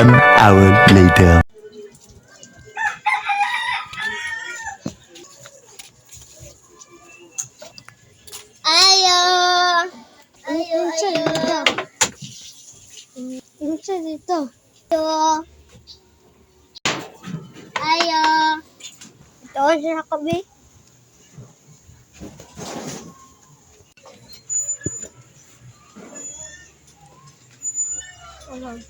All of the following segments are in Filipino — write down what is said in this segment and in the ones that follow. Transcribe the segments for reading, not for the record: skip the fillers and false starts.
1 hour later. Ayo. Ayo, ayo. Pincha dito. Ayo. Ayo. Ito siya kabi. Alam.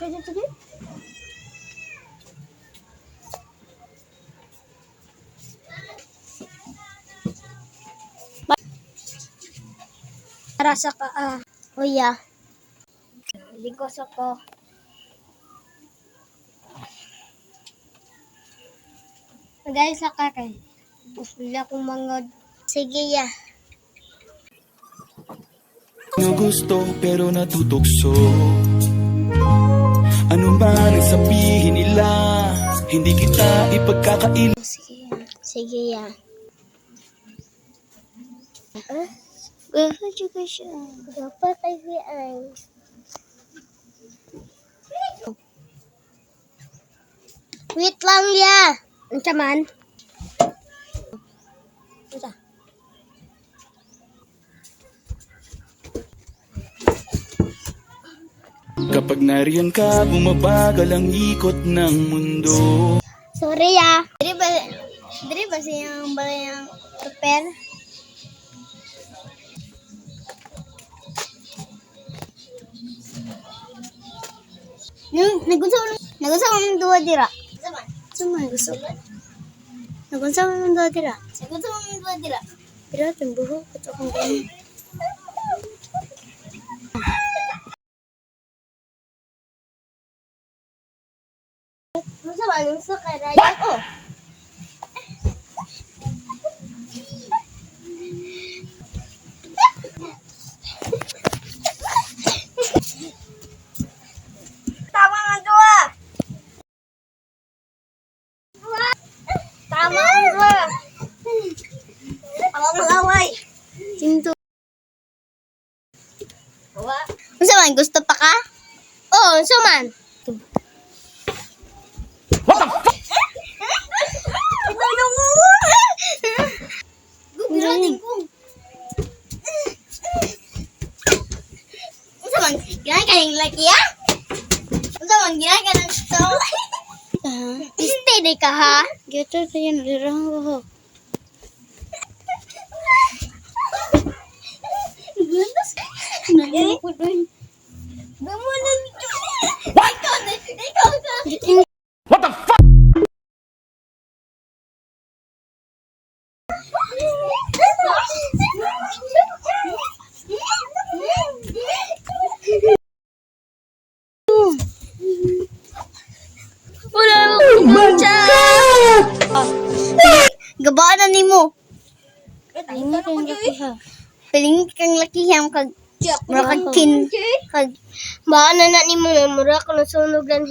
Sige. Rasa ka kuya. Ligos ako. Guys, sa kakay. Wala akong mangod. Sige ya. Gusto pero natutukso. Ano man ang sabihin nila, hindi kita ipagkakaila. Sige ya. Gusto juga siya. Dapat kasi ay. Wait lang ya. Ang saman. Ito. Kapag nariyan ka, bumabagal ang ikot ng mundo. Sorry ya. Diri ba siyang balayang super? Nagunsa mo duwa dira. Sama gusto. Nagunsa mo duwa dira. Nagunsa mo duwa dira. Dira tembuho ito kung ganun. Sama gusto ka raya ko. Tama nga duwa. Tama nga duwa. Awang malaway. Tinto. Unsa man gusto pa ka? Oo, unsa man? What the fuck? Unsa man ginay kaning laki ya? Unsa man ginay kanang so? Stay ka ha? Gito tayo nalirang ko. Gusto nalirang ko doon. Gamunan. What? Ikaw. What the fuck? Wala akong gabaan na ni mo. Piling kang lakihan kag mura kag kin kag baan na ni mo na mura ko nasunog lang